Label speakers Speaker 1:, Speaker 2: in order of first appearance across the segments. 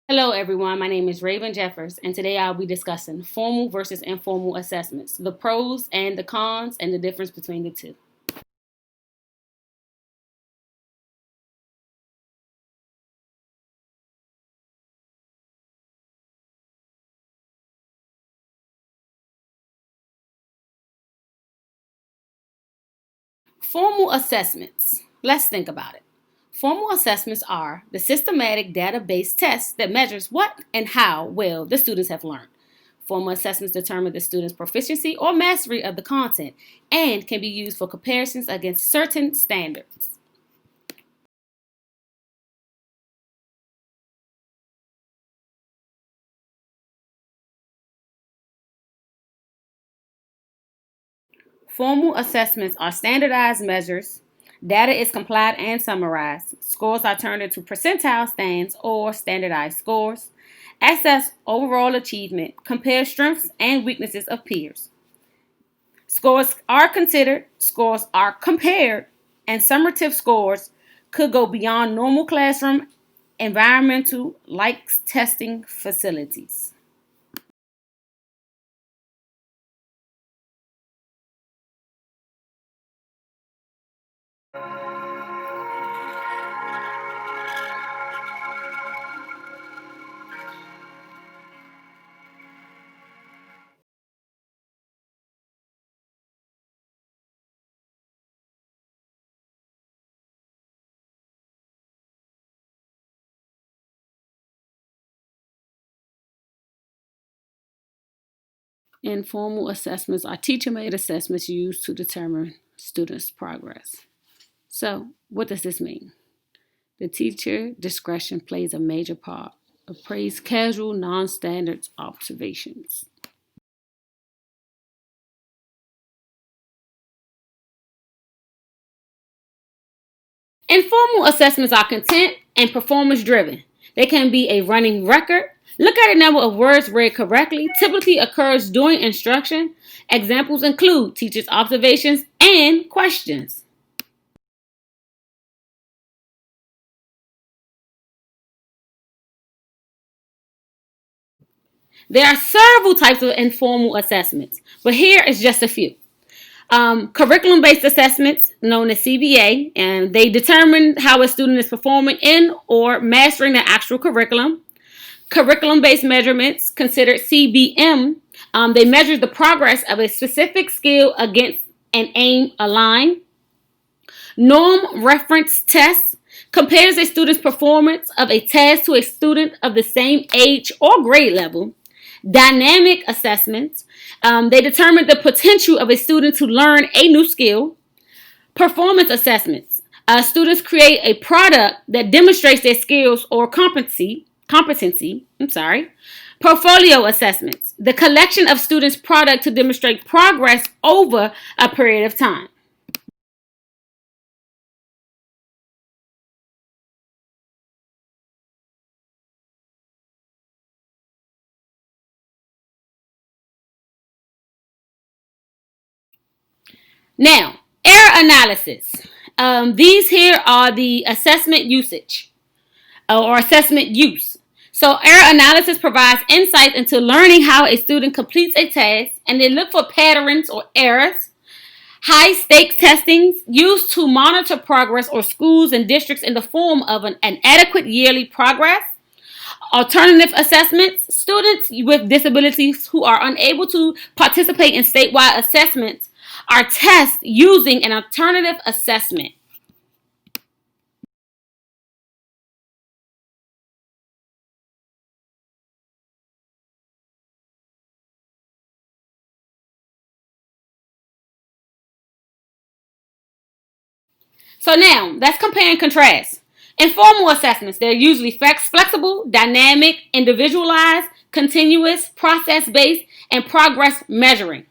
Speaker 1: Hello, everyone. My name is Raven Jeffers, and today I'll be discussing formal versus informal assessments, the pros and the cons, and the difference between the two. Formal assessments. Let's think about it. Formal assessments are the systematic data-based tests that measures what and how well the students have learned. Formal assessments determine the student's proficiency or mastery of the content and can be used for comparisons against certain standards. Formal assessments are standardized measures. Data is compiled and summarized. Scores are turned into percentile stands or standardized scores. Assess overall achievement. Compare strengths and weaknesses of peers. Scores are considered, scores are compared, and summative scores could go beyond normal classroom environmental like testing facilities. Informal assessments are teacher made assessments used to determine students' progress. So, what does this mean? The teacher discretion plays a major part. Appraise casual, non standard observations. Informal assessments are content and performance driven. They can be a running record. Look at the number of words read correctly, typically occurs during instruction. Examples include teachers' observations and questions. There are several types of informal assessments, but here is just a few. Curriculum-based assessments, known as CBA, and they determine how a student is performing in or mastering the actual curriculum. Curriculum-based measurements, considered CBM, they measure the progress of a specific skill against an aim aligned. Norm reference tests compares a student's performance of a task to a student of the same age or grade level. Dynamic assessments, they determine the potential of a student to learn a new skill. Performance assessments, students create a product that demonstrates their skills or competency. Portfolio assessments, the collection of students' product to demonstrate progress over a period of time. Now, error analysis. These here are the assessment usage or assessment use. So, error analysis provides insights into learning how a student completes a task, and they look for patterns or errors. High stakes testings used to monitor progress or schools and districts in the form of an adequate yearly progress. Alternative assessments, students with disabilities who are unable to participate in statewide assessments are tested using an alternative assessment. So now, let's compare and contrast. Informal assessments, they're usually flexible, dynamic, individualized, continuous, process-based, and progress measuring.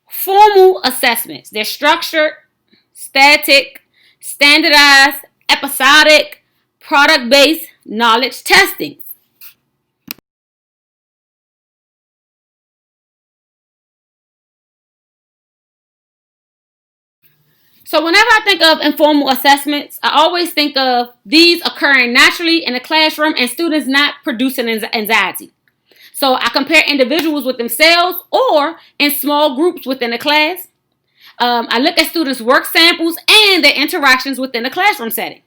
Speaker 1: Formal assessments, they're structured, static, standardized, episodic, product-based knowledge testing. So whenever I think of informal assessments, I always think of these occurring naturally in the classroom and students not producing anxiety. So I compare individuals with themselves or in small groups within a class. I look at students' work samples and their interactions within the classroom setting.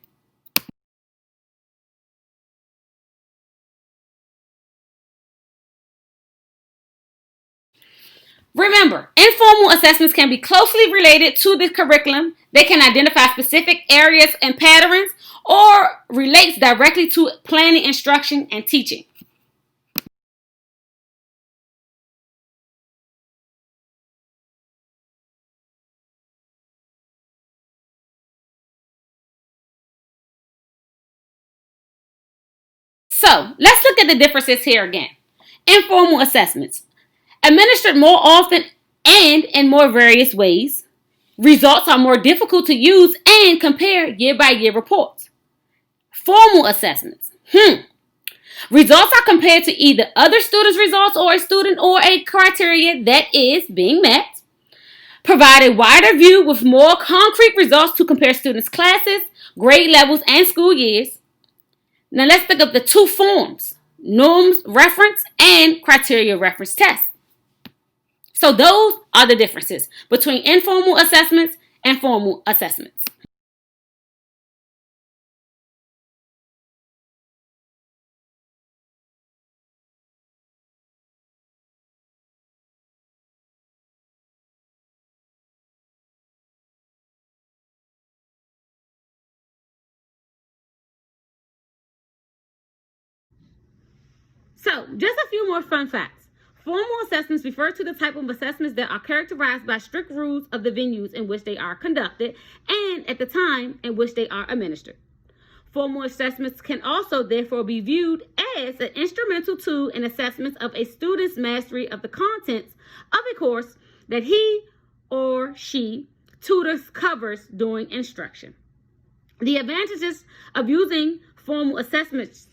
Speaker 1: Remember, informal assessments can be closely related to the curriculum. They can identify specific areas and patterns or relates directly to planning, instruction, and teaching. So let's look at the differences here again. Informal assessments, administered more often and in more various ways. Results are more difficult to use and compare year by year reports. Formal assessments. Results are compared to either other students' results or a student or a criteria that is being met. Provide a wider view with more concrete results to compare students' classes, grade levels, and school years. Now let's think of the two forms, norms reference and criteria reference test. So those are the differences between informal assessments and formal assessments. So, just a few more fun facts. Formal assessments refer to the type of assessments that are characterized by strict rules of the venues in which they are conducted and at the time in which they are administered. Formal assessments can also therefore be viewed as an instrumental tool in assessments of a student's mastery of the contents of a course that he or she tutors covers during instruction. The advantages of using formal assessments.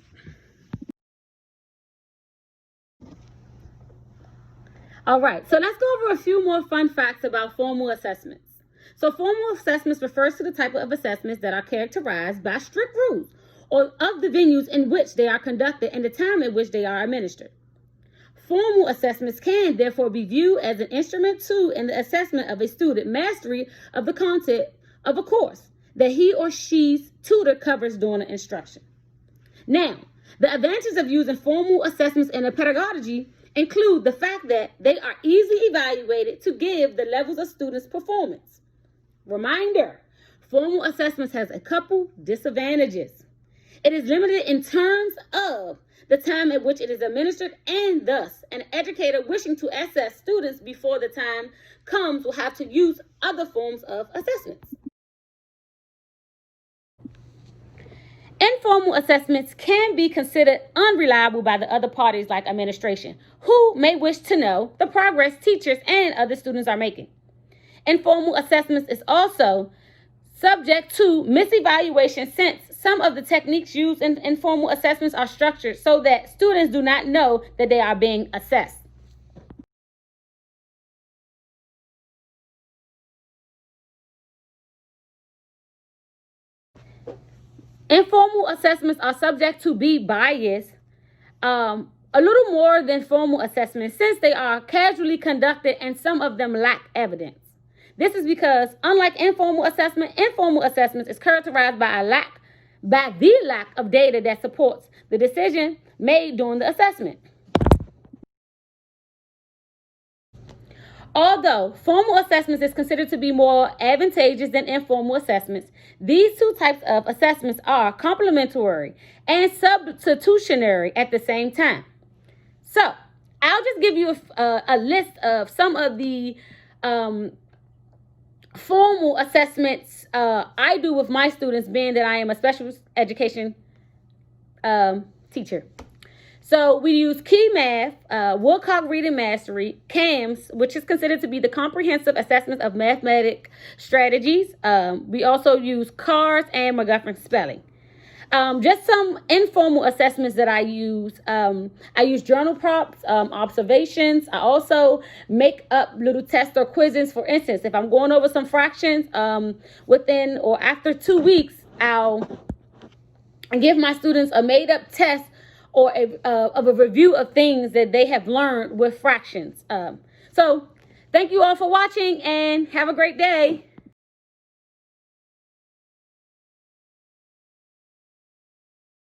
Speaker 1: All right, so let's go over a few more fun facts about formal assessments. So formal assessments refers to the type of assessments that are characterized by strict rules or of the venues in which they are conducted and the time in which they are administered. Formal assessments can therefore be viewed as an instrument tool in the assessment of a student mastery of the content of a course that he or she's tutor covers during the instruction. Now, the advantages of using formal assessments in a pedagogy include the fact that they are easily evaluated to give the levels of students' performance. Reminder, formal assessments has a couple disadvantages. It is limited in terms of the time at which it is administered, and thus an educator wishing to assess students before the time comes will have to use other forms of assessments. Informal assessments can be considered unreliable by the other parties like administration, who may wish to know the progress teachers and other students are making. Informal assessments is also subject to misevaluation since some of the techniques used in informal assessments are structured so that students do not know that they are being assessed. Informal assessments are subject to be biased a little more than formal assessments since they are casually conducted and some of them lack evidence. This is because, unlike informal assessments is characterized by the lack of data that supports the decision made during the assessment. Although formal assessments is considered to be more advantageous than informal assessments, these two types of assessments are complementary and substitutionary at the same time. So, I'll just give you a list of some of the formal assessments I do with my students, being that I am a special education teacher. So we use Key Math, Wilcox Reading Mastery, CAMS, which is considered to be the comprehensive assessment of mathematic strategies. We also use CARS and McGuffin Spelling. Just some informal assessments that I use. I use journal prompts, observations. I also make up little tests or quizzes. For instance, if I'm going over some fractions, within or after 2 weeks, I'll give my students a made-up test or of a review of things that they have learned with fractions. So thank you all for watching and have a great day.